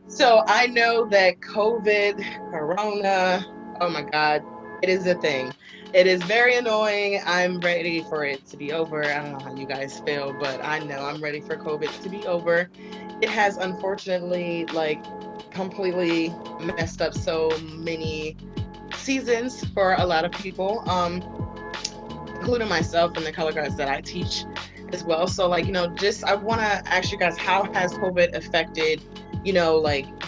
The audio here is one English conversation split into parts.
So I know that COVID, Corona, oh my God, it is a thing. It is very annoying. I'm ready for it to be over. I don't know how you guys feel, but I know I'm ready for COVID to be over. It has unfortunately completely messed up so many seasons for a lot of people, including myself and the color guards that I teach as well. So just I want to ask you guys, how has COVID affected,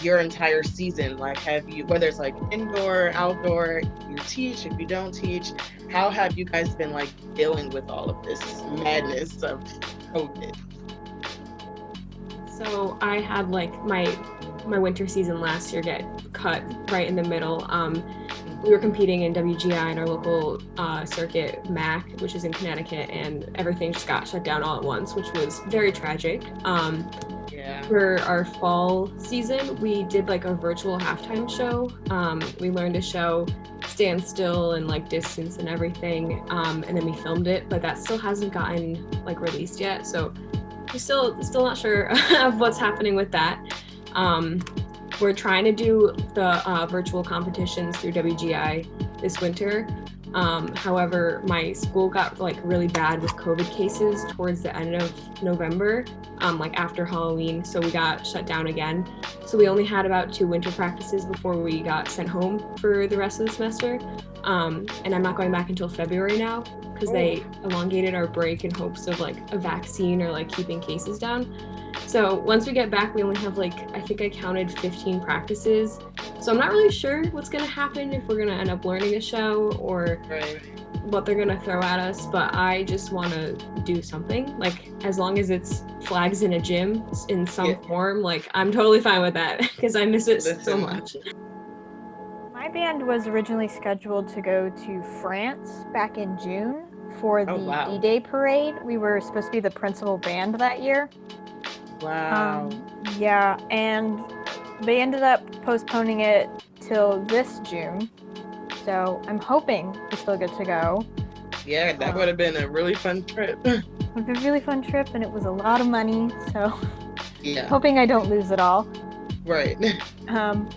your entire season? Like, have you, whether it's like indoor, outdoor, if you teach, if you don't teach, how have you guys been like dealing with all of this madness of COVID? So I had like my winter season last year get cut right in the middle. We were competing in WGI in our local circuit, MAC, which is in Connecticut, and everything just got shut down all at once, which was very tragic. Yeah. For our fall season, we did like a virtual halftime show. We learned to show stand still and like distance and everything, and then we filmed it, but that still hasn't gotten like released yet. So we're still not sure of what's happening with that. We're trying to do the virtual competitions through WGI this winter. However, my school got like really bad with COVID cases towards the end of November, like after Halloween, so we got shut down again. So we only had about 2 winter practices before we got sent home for the rest of the semester. And I'm not going back until February now because they elongated our break in hopes of like a vaccine or like keeping cases down. So once we get back, we only have like, I think I counted 15 practices. So I'm not really sure what's going to happen, if we're going to end up learning a show or Right. what they're going to throw at us. But I just want to do something, like as long as it's flags in a gym in some form, like I'm totally fine with that because I miss it so much. My band was originally scheduled to go to France back in June for the D-Day parade. We were supposed to be the principal band that year. Wow. Yeah, and they ended up postponing it till this June. So I'm hoping we're still good to go. Yeah, that would have been a really fun trip. It would be a really fun trip, and it was a lot of money, so Yeah. hoping I don't lose it all. Right.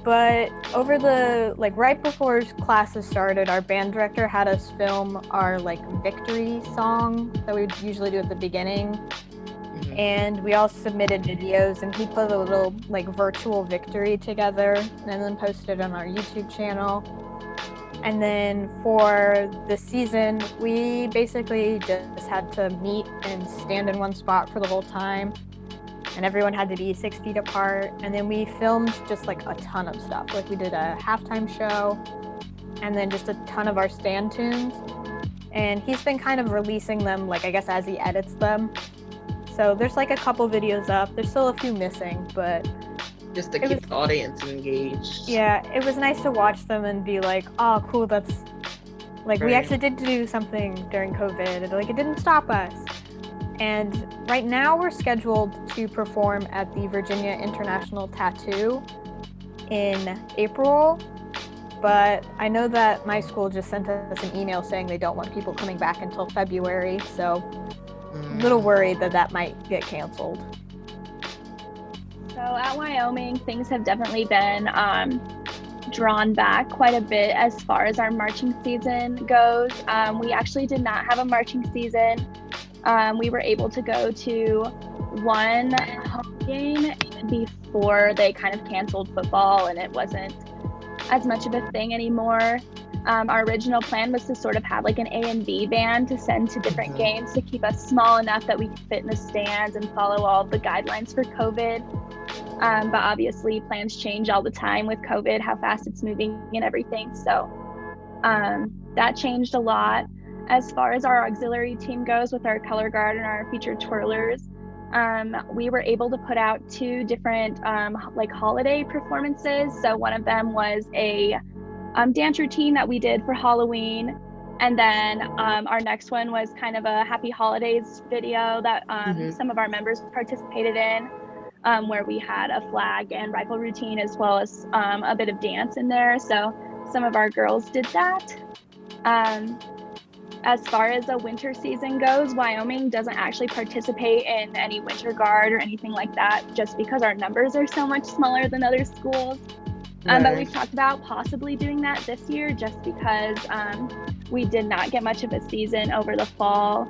But over the, right before classes started, our band director had us film our, victory song that we would usually do at the beginning. Mm-hmm. And we all submitted videos, and he put a little, virtual victory together and then posted it on our YouTube channel. And then for the season, we basically just had to meet and stand in one spot for the whole time. And everyone had to be 6 feet apart. And then we filmed just a ton of stuff. We did a halftime show and then just a ton of our stand tunes. And he's been kind of releasing them, I guess, as he edits them. So there's a couple videos up. There's still a few missing, but just to keep the audience engaged. Yeah, it was nice to watch them and be like, oh, cool, that's we actually did do something during COVID. And, it didn't stop us. And right now we're scheduled to perform at the Virginia International Tattoo in April. But I know that my school just sent us an email saying they don't want people coming back until February. So I'm a little worried that might get canceled. So at Wyoming, things have definitely been drawn back quite a bit as far as our marching season goes. We actually did not have a marching season. We were able to go to one home game before they kind of canceled football and it wasn't as much of a thing anymore. Our original plan was to sort of have an A and B band to send to different games to keep us small enough that we could fit in the stands and follow all of the guidelines for COVID. But obviously plans change all the time with COVID, how fast it's moving and everything. So that changed a lot. As far as our auxiliary team goes with our color guard and our featured twirlers, we were able to put out 2 different holiday performances. So one of them was a dance routine that we did for Halloween. And then our next one was kind of a happy holidays video that some of our members participated in, where we had a flag and rifle routine as well as a bit of dance in there. So some of our girls did that. as far as the winter season goes, Wyoming doesn't actually participate in any winter guard or anything like that, just because our numbers are so much smaller than other schools. But we've talked about possibly doing that this year, just because we did not get much of a season over the fall.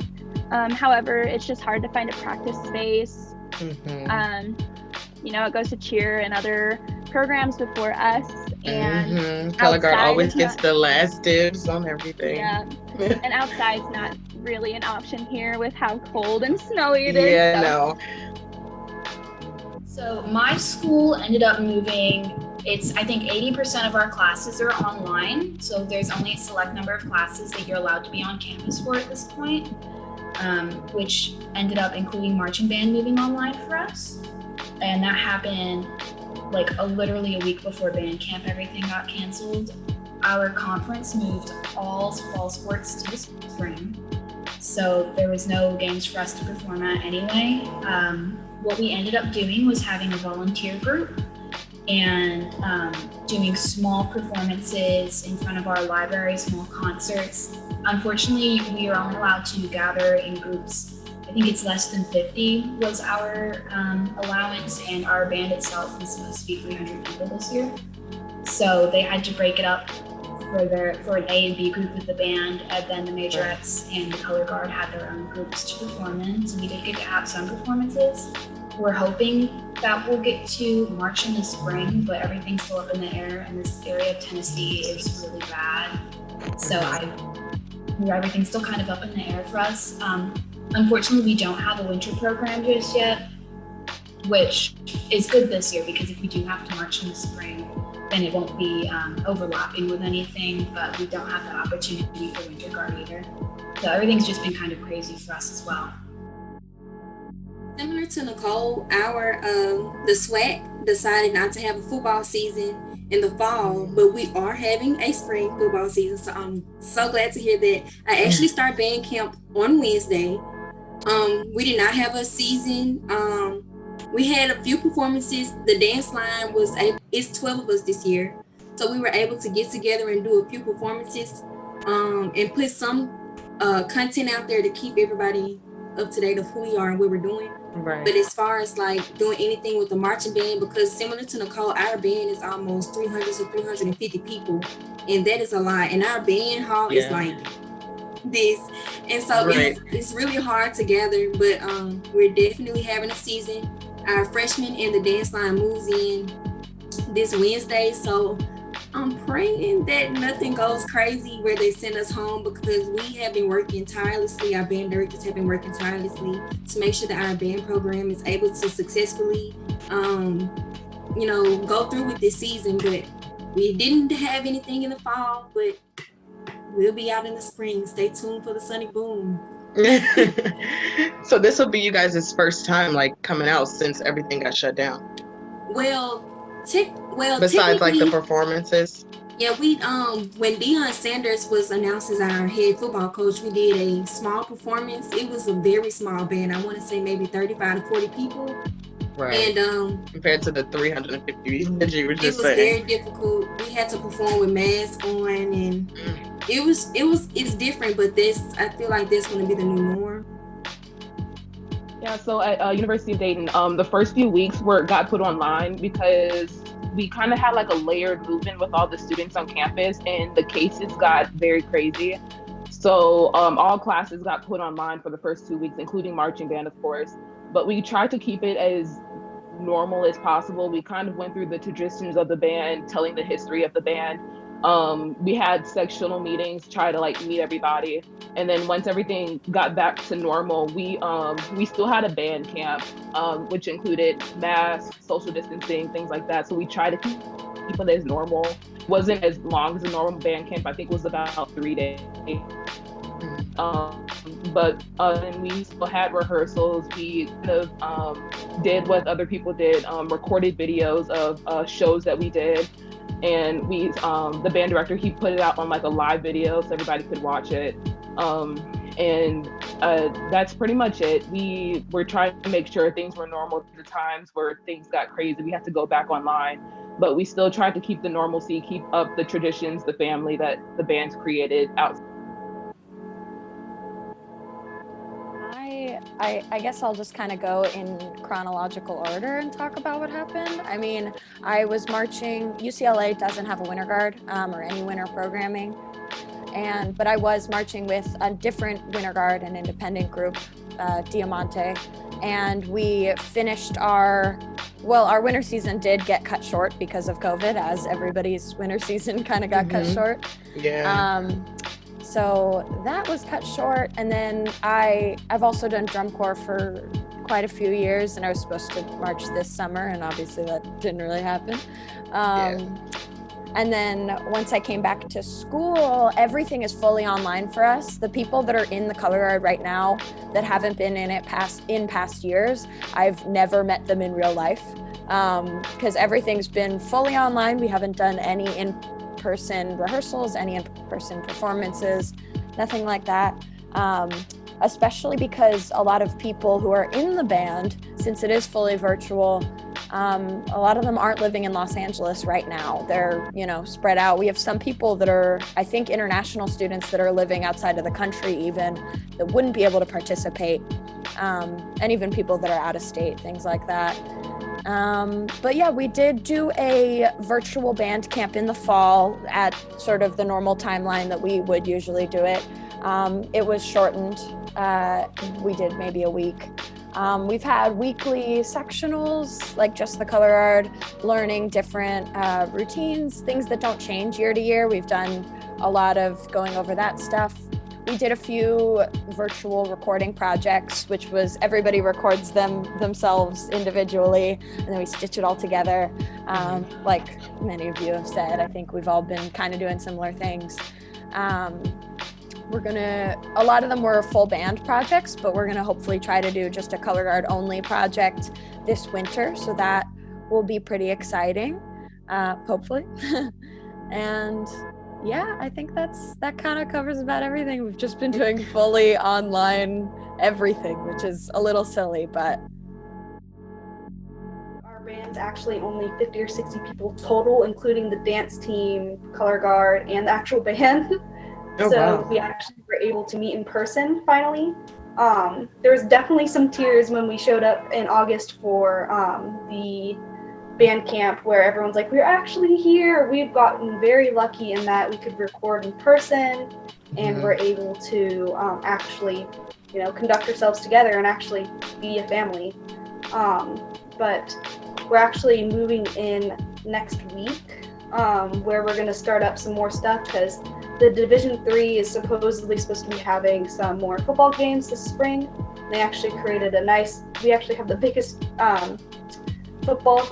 However, it's just hard to find a practice space. You know, it goes to cheer and other programs before us, and color guard always gets the last dibs on everything. Yeah, and outside's not really an option here with how cold and snowy it is. Yeah, no. So my school ended up moving. I think 80% of our classes are online. So there's only a select number of classes that you're allowed to be on campus for at this point, which ended up including marching band moving online for us. And that happened like literally a week before band camp, everything got canceled. Our conference moved all fall sports to the spring. So there was no games for us to perform at anyway. What we ended up doing was having a volunteer group and doing small performances in front of our library, small concerts. Unfortunately, we are only allowed to gather in groups. I think it's less than 50 was our allowance, and our band itself was supposed to be 300 people this year. So they had to break it up for an A and B group with the band, and then the majorettes and the color guard had their own groups to perform in. So we did get to have some performances. We're hoping that we'll get to March in the spring, but everything's still up in the air, and this area of Tennessee is really bad. So everything's still kind of up in the air for us. Unfortunately, we don't have a winter program just yet, which is good this year, because if we do have to march in the spring, then it won't be overlapping with anything, but we don't have that opportunity for winter guard either. So everything's just been kind of crazy for us as well. Similar to Nicole, the SWAC decided not to have a football season in the fall, but we are having a spring football season. So I'm so glad to hear that. I actually start band camp on Wednesday. We did not have a season. We had a few performances. The dance line it's 12 of us this year. So we were able to get together and do a few performances and put some content out there to keep everybody up to date of who we are and what we're doing. Right. But as far as like doing anything with the marching band, because similar to Nicole, our band is almost 300 to 350 people, and that is a lot. And our band hall is like this, and so it's really hard to gather. But we're definitely having a season. Our freshman and the dance line moves in this Wednesday, so I'm praying that nothing goes crazy where they send us home, because we have been working tirelessly. Our band directors have been working tirelessly to make sure that our band program is able to successfully, go through with this season. But we didn't have anything in the fall, but we'll be out in the spring. Stay tuned for the Sonic Boom. So this will be you guys' first time like coming out since everything got shut down. Besides like the performances. Yeah, we when Deion Sanders was announced as our head football coach, we did a small performance. It was a very small band. I want to say maybe 35 to 40 people. Right. And compared to the 350 that you were just saying. It was very difficult. We had to perform with masks on, and it's different, but I feel like this is going to be the new norm. Yeah, so at University of Dayton, the first few weeks got put online because we kind of had like a layered movement with all the students on campus, and the cases got very crazy. So all classes got put online for the first 2 weeks, including marching band, of course. But we tried to keep it as normal as possible. We kind of went through the traditions of the band, telling the history of the band. We had sectional meetings, try to like meet everybody. And then once everything got back to normal, we still had a band camp, which included masks, social distancing, things like that. So we tried to keep it as normal. It wasn't as long as a normal band camp. I think it was about 3 days. But then we still had rehearsals. We kind of did what other people did, recorded videos of shows that we did. And we, the band director, he put it out on like a live video so everybody could watch it. And that's pretty much it. We were trying to make sure things were normal. The times where things got crazy, we had to go back online, but we still tried to keep the normalcy, keep up the traditions, the family that the band's created out. I guess I'll just kind of go in chronological order and talk about what happened. I mean, I was marching. UCLA doesn't have a winter guard or any winter programming, but I was marching with a different winter guard, an independent group, Diamante, and we finished our winter season did get cut short because of COVID, as everybody's winter season kind of got cut short. Yeah. So that was cut short, and then I've also done drum corps for quite a few years, and I was supposed to march this summer, and obviously that didn't really happen. And then once I came back to school, everything is fully online for us. The people that are in the color guard right now that haven't been in it past years, I've never met them in real life, because everything's been fully online. We haven't done any in-person rehearsals, any in-person performances, nothing like that. Especially because a lot of people who are in the band, since it is fully virtual, a lot of them aren't living in Los Angeles right now. They're, spread out. We have some people that are, I think, international students that are living outside of the country even, that wouldn't be able to participate, and even people that are out of state, things like that. But yeah, we did do a virtual band camp in the fall at sort of the normal timeline that we would usually do it. It was shortened. We did maybe a week. We've had weekly sectionals, like just the color guard, learning different routines, things that don't change year to year. We've done a lot of going over that stuff. We did a few virtual recording projects, which was everybody records themselves individually, and then we stitch it all together. Like many of you have said, I think we've all been kind of doing similar things. A lot of them were full band projects, but we're gonna hopefully try to do just a color guard only project this winter. So that will be pretty exciting, hopefully. And yeah, I think that kind of covers about everything. We've just been doing fully online everything, which is a little silly, but. Our band's actually only 50 or 60 people total, including the dance team, color guard, and the actual band. We actually were able to meet in person finally. There was definitely some tears when we showed up in August for the band camp, where everyone's like, we're actually here. We've gotten very lucky in that we could record in person, and we're able to actually, conduct ourselves together and actually be a family. But we're actually moving in next week, where we're going to start up some more stuff, because the Division 3 is supposedly supposed to be having some more football games this spring. They actually created we actually have the biggest football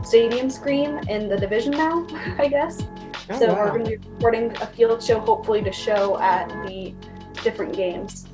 stadium screen in the division now, I guess. We're going to be recording a field show, hopefully to show at the different games.